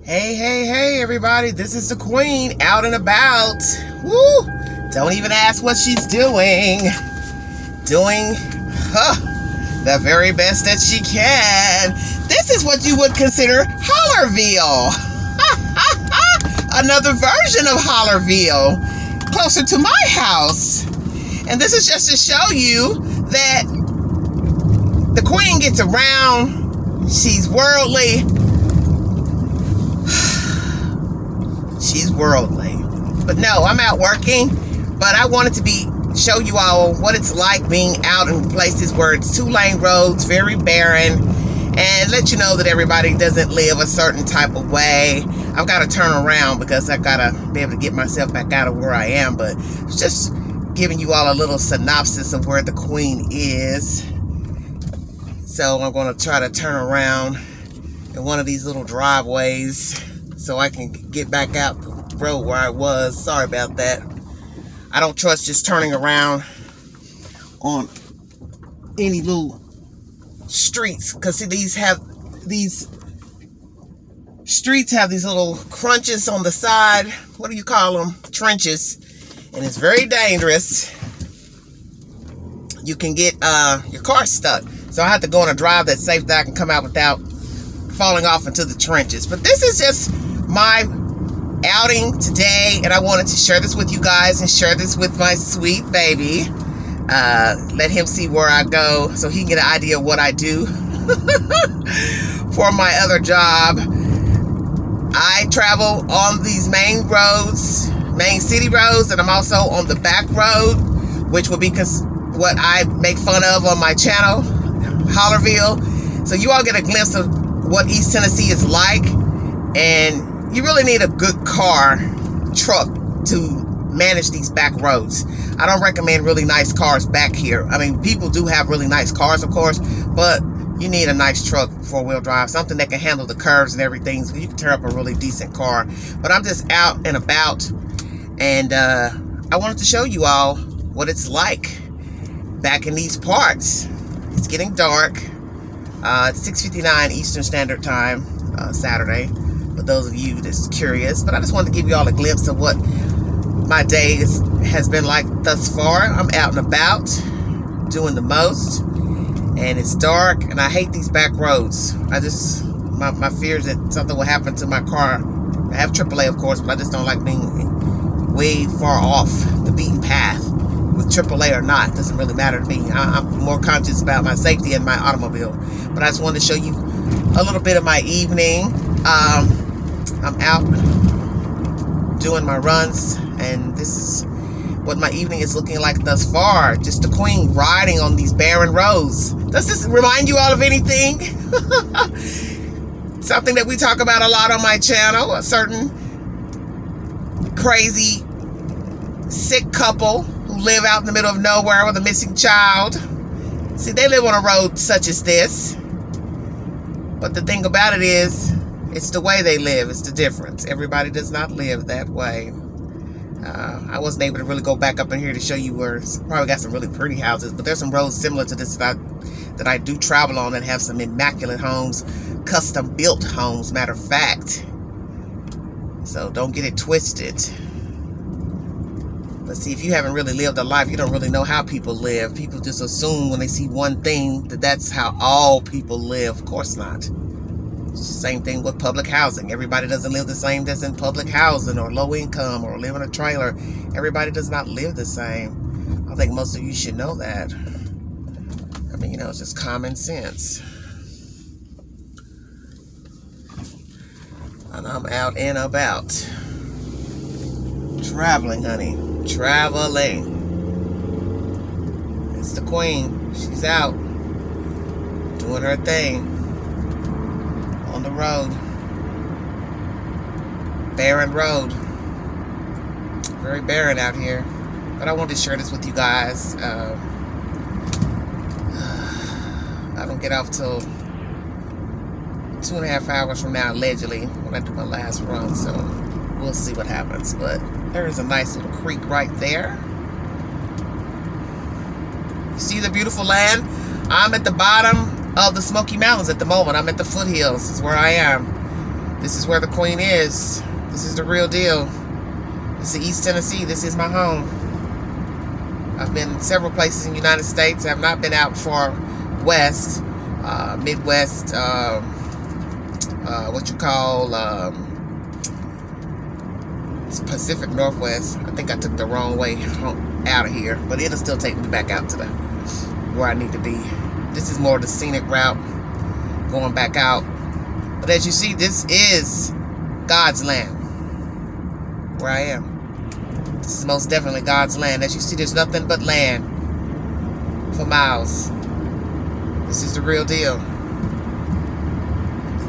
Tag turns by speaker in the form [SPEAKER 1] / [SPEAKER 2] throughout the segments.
[SPEAKER 1] Hey, hey, hey, everybody. This is the Queen out and about. Woo! Don't even ask what she's doing. Doing the very best that she can. This is what you would consider Hollerville. Another version of Hollerville, closer to my house. And this is just to show you that the Queen gets around. She's worldly. She's worldly. But no, I'm out working. But I wanted to show you all what it's like being out in places where it's 2-lane roads, very barren, and let you know that everybody doesn't live a certain type of way. I've got to turn around because I've got to be able to get myself back out of where I am. But it's just giving you all a little synopsis of where the Queen is. So I'm going to try to turn around in one of these little driveways so I can get back out the road where I was. Sorry about that. I don't trust just turning around on any little streets, because see, these streets have these little crunches on the side. What do you call them? Trenches. And it's very dangerous. You can get your car stuck. So I have to go on a drive that's safe, that I can come out without falling off into the trenches. But this is just my outing today, and I wanted to share this with you guys and share this with my sweet baby. Let him see where I go so he can get an idea of what I do for my other job. I travel on these main roads, main city roads, and I'm also on the back road, which will be what I make fun of on my channel, Hollerville. So you all get a glimpse of what East Tennessee is like, and you really need a good truck to manage these back roads. I don't recommend really nice cars back here. I mean, people do have really nice cars, of course, but you need a nice truck, 4-wheel drive, something that can handle the curves and everything, so you can tear up a really decent car. But I'm just out and about, and I wanted to show you all what it's like back in these parts. It's getting dark. It's 6:59 Eastern Standard Time, Saturday, for those of you that's curious. But I just wanted to give you all a glimpse of what my day has been like thus far. I'm out and about, doing the most, and it's dark, and I hate these back roads. My fear is that something will happen to my car. I have AAA, of course, but I just don't like being way far off the beaten path. With AAA or not, it doesn't really matter to me. I'm more conscious about my safety and my automobile. But I just wanted to show you a little bit of my evening. I'm out doing my runs, and this is what my evening is looking like thus far. Just the Queen riding on these barren roads. Does this remind you all of anything? Something that we talk about a lot on my channel. A certain crazy, sick couple who live out in the middle of nowhere with a missing child. See, they live on a road such as this. But the thing about it is, it's the way they live. It's the difference. Everybody does not live that way. I wasn't able to really go back up in here to show you where it's probably got some really pretty houses, but there's some roads similar to this that I do travel on that have some immaculate homes, custom built homes, matter of fact. So don't get it twisted. But see, if you haven't really lived a life, you don't really know how people live. People just assume when they see one thing that that's how all people live. Of course not. It's the same thing with public housing. Everybody doesn't live the same that's in public housing, or low income, or live in a trailer. Everybody does not live the same. I think most of you should know that. I mean, you know, it's just common sense. And I'm out and about. Traveling, honey. Traveling. It's the Queen. She's out doing her thing on the road. Barren road. Very barren out here. But I wanted to share this with you guys. I don't get off till 2.5 hours from now, allegedly, when I do my last run. So we'll see what happens. But there is a nice little creek right there. You see the beautiful land? I'm at the bottom of the Smoky Mountains at the moment. I'm at the foothills. This is where I am. This is where the Queen is. This is the real deal. This is East Tennessee. This is my home. I've been several places in the United States. I have not been out far west, Midwest, what you call Pacific Northwest. I think I took the wrong way out of here, but it'll still take me back out to where I need to be. This is more the scenic route, going back out. But as you see, this is God's land, where I am. This is most definitely God's land. As you see, there's nothing but land for miles. This is the real deal.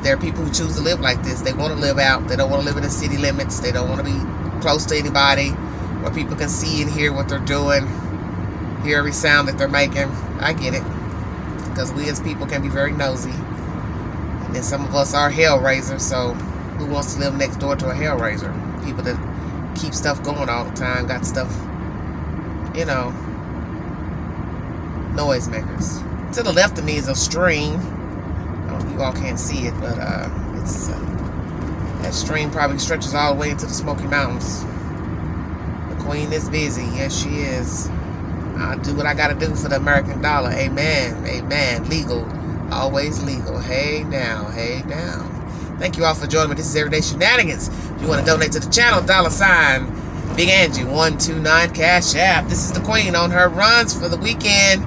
[SPEAKER 1] There are people who choose to live like this. They want to live out. They don't want to live in the city limits. They don't want to be close to anybody where people can see and hear what they're doing, hear every sound that they're making. I get it, because we as people can be very nosy. And then some of us are hellraisers, so who wants to live next door to a hellraiser? People that keep stuff going all the time, got stuff, you know, noisemakers. To the left of me is a stream. You all can't see it, but it's that stream probably stretches all the way into the Smoky Mountains. The Queen is busy. Yes, she is. I'll do what I gotta do for the American dollar. Amen. Amen. Legal. Always legal. Hey now. Hey now. Thank you all for joining me. This is Everyday Shenanigans. If you want to donate to the channel, $ Big Angie 129 Cash App. This is the Queen on her runs for the weekend.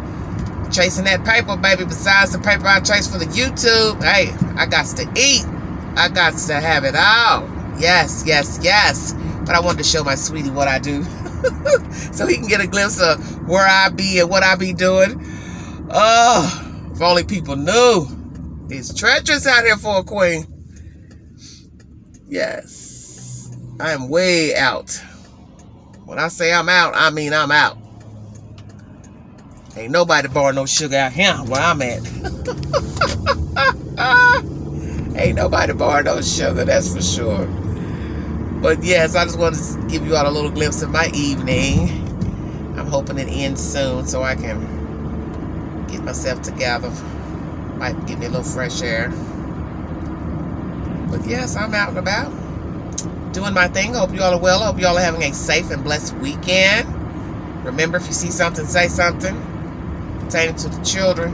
[SPEAKER 1] Chasing that paper, baby. Besides the paper I chase for the YouTube, hey, I got to eat. I got to have it all. Yes, yes, yes. But I wanted to show my sweetie what I do. So he can get a glimpse of where I be and what I be doing. Oh, if only people knew. It's treacherous out here for a queen. Yes. I am way out. When I say I'm out, I mean I'm out. Ain't nobody borrowing no sugar out here where I'm at. Ain't nobody borrowing no sugar, that's for sure. But yes, I just wanted to give you all a little glimpse of my evening. I'm hoping it ends soon so I can get myself together. Might give me a little fresh air. But yes, I'm out and about, doing my thing. Hope you all are well. Hope you all are having a safe and blessed weekend. Remember, if you see something, say something. Pertaining to the children,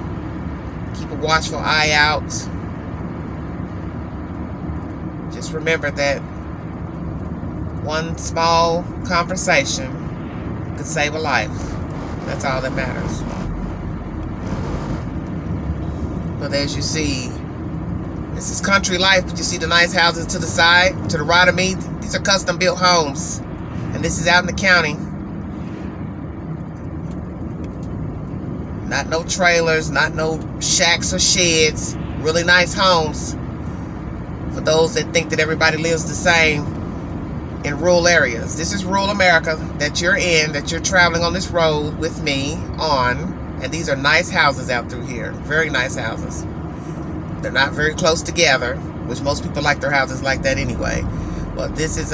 [SPEAKER 1] keep a watchful eye out. Just remember that one small conversation could save a life. That's all that matters. But as you see, this is country life. But you see the nice houses to the side, to the right of me. These are custom built homes, and this is out in the county. Not no trailers, not no shacks or sheds. Really nice homes. For those that think that everybody lives the same in rural areas. This is rural America that you're in, that you're traveling on this road with me on. And these are nice houses out through here. Very nice houses. They're not very close together, which most people like their houses like that anyway. But this is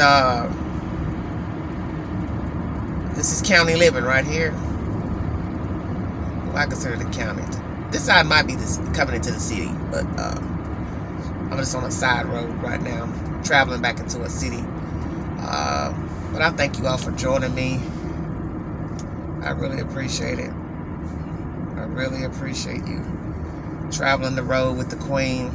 [SPEAKER 1] county living right here. I consider the county. This side might be coming into the city, but I'm just on a side road right now, traveling back into a city. But I thank you all for joining me. I really appreciate it. I really appreciate you traveling the road with the Queen.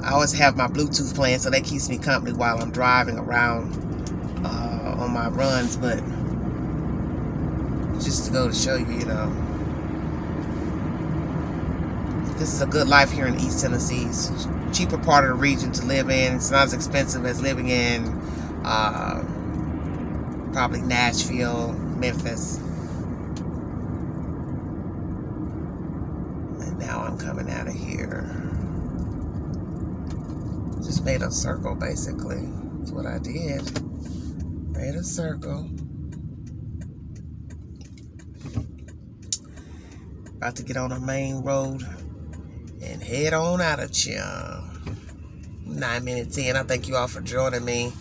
[SPEAKER 1] I always have my Bluetooth playing, so that keeps me company while I'm driving around on my runs, but just to go to show you, you know, this is a good life here in East Tennessee. It's a cheaper part of the region to live in. It's not as expensive as living in probably Nashville, Memphis. And now I'm coming out of here. Just made a circle, basically. That's what I did. Made a circle. About to get on the main road and head on out of here. 9 minutes in. I thank you all for joining me.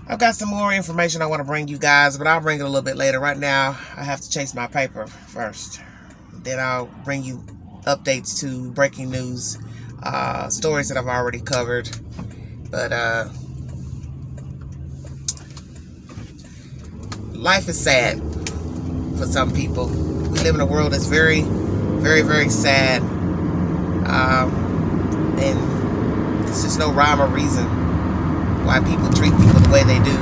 [SPEAKER 1] I've got some more information I want to bring you guys, but I'll bring it a little bit later. Right now, I have to chase my paper first. Then I'll bring you updates to breaking news stories that I've already covered. But life is sad for some people. We live in a world that's very, very, very sad. And there's just no rhyme or reason why people treat people the way they do.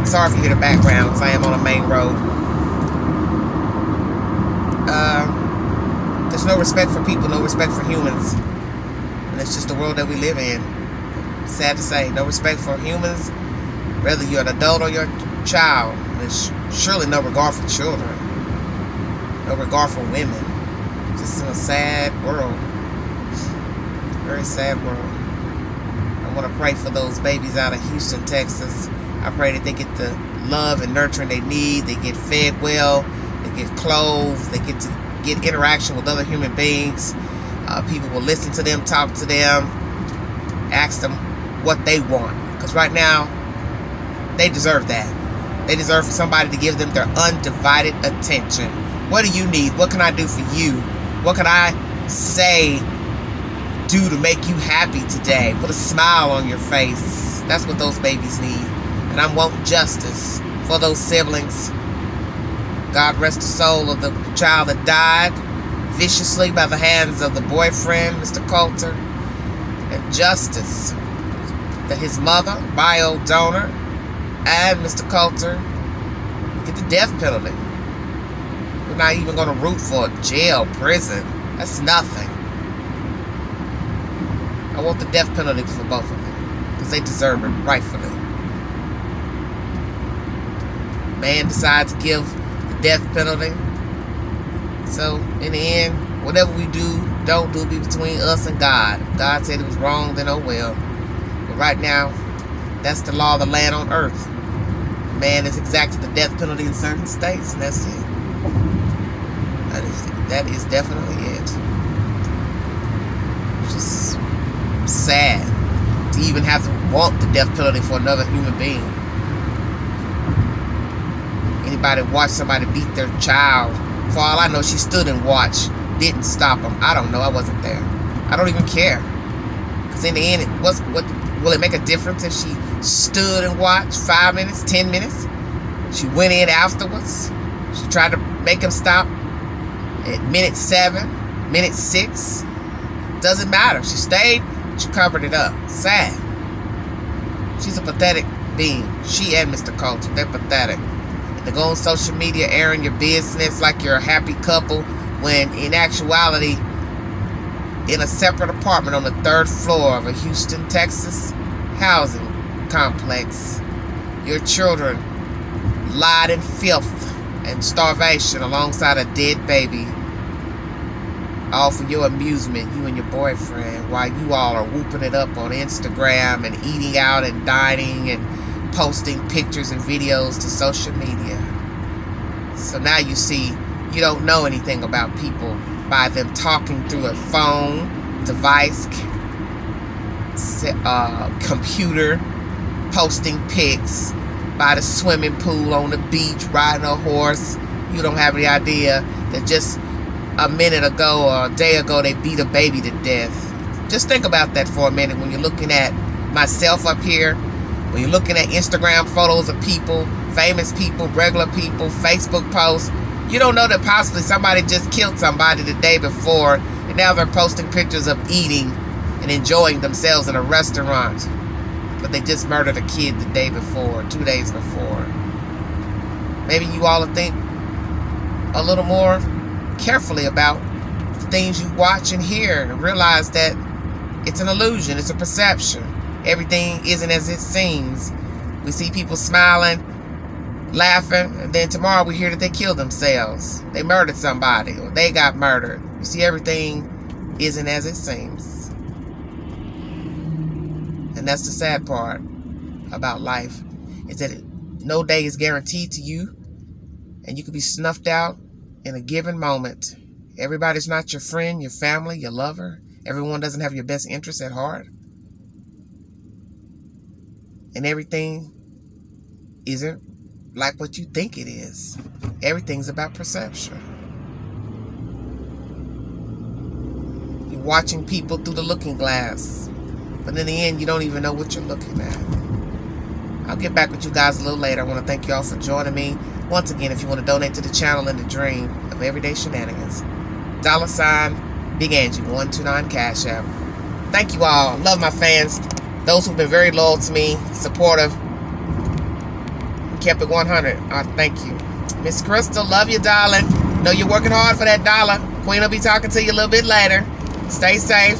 [SPEAKER 1] Sorry if you hear the background, because I am on a main road. There's no respect for people, no respect for humans. And it's just the world that we live in. Sad to say, no respect for humans, whether you're an adult or you're a child. There's surely no regard for children, no regard for women. Just in a sad world, very sad world. I want to pray for those babies out of Houston, Texas. I pray that they get the love and nurturing they need. They get fed well, they get clothed, they get to get interaction with other human beings. People will listen to them, talk to them, ask them what they want. Because right now, they deserve that. They deserve for somebody to give them their undivided attention. What do you need? What can I do for you? What can I say, do to make you happy today? Put a smile on your face. That's what those babies need. And I want justice for those siblings. God rest the soul of the child that died viciously by the hands of the boyfriend, Mr. Coulter. And justice that his mother, bio donor, and Mr. Coulter get the death penalty. We're not even going to root for jail, prison. That's nothing. I want the death penalty for both of them, because they deserve it, rightfully. Man decides to give the death penalty. So, in the end, whatever we do, don't do, be between us and God. If God said it was wrong, then oh well. But right now, that's the law of the land on earth. Man has exacted the death penalty in certain states, and that's it. That is definitely it. It's just sad to even have to want the death penalty for another human being. Anybody watch somebody beat their child? For all I know, she stood and watched, didn't stop them. I don't know. I wasn't there. I don't even care. Because in the end, will it make a difference if she stood and watched 5 minutes, 10 minutes? She went in afterwards. She tried to make him stop at minute 7, minute 6. Doesn't matter. She stayed. She covered it up. Sad. She's a pathetic being. She and Mr. Coulter, they're pathetic. To go on social media airing your business like you're a happy couple, when in actuality, in a separate apartment on the 3rd floor of a Houston, Texas housing complex, your children lied in filth and starvation alongside a dead baby, all for your amusement, you and your boyfriend, while you all are whooping it up on Instagram and eating out and dining and posting pictures and videos to social media. So now you see, you don't know anything about people by them talking through a phone, device, computer, posting pics by the swimming pool, on the beach, riding a horse. You don't have any idea that just a minute ago or a day ago they beat a baby to death. Just think about that for a minute when you're looking at myself up here. When you're looking at Instagram photos of people, famous people, regular people, Facebook posts, you don't know that possibly somebody just killed somebody the day before, and now they're posting pictures of eating and enjoying themselves in a restaurant. But they just murdered a kid the day before, 2 days before. Maybe you all will think a little more carefully about the things you watch and hear, and realize that it's an illusion, it's a perception. Everything isn't as it seems. We see people smiling, laughing, and then tomorrow we hear that they killed themselves. They murdered somebody, or they got murdered. You see, everything isn't as it seems. And that's the sad part about life, is that no day is guaranteed to you, and you could be snuffed out in a given moment. Everybody's not your friend, your family, your lover. Everyone doesn't have your best interests at heart. And everything isn't like what you think it is. Everything's about perception. You watching people through the looking glass. But in the end, you don't even know what you're looking at. I'll get back with you guys a little later. I want to thank you all for joining me. Once again, if you want to donate to the channel and the dream of everyday shenanigans, $ Big Angie 129 Cash App. Thank you all. Love my fans. Those who've been very loyal to me, supportive, kept it 100. Thank you. Miss Crystal, love you, darling. Know you're working hard for that dollar. Queen will be talking to you a little bit later. Stay safe.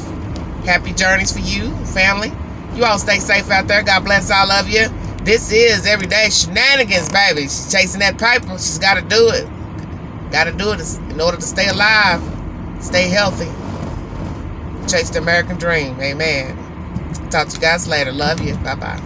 [SPEAKER 1] Happy journeys for you, family. You all stay safe out there. God bless all of you. This is Everyday Shenanigans, baby. She's chasing that paper. She's got to do it. Got to do it in order to stay alive, stay healthy, chase the American dream. Amen. Talk to you guys later. Love you. Bye-bye.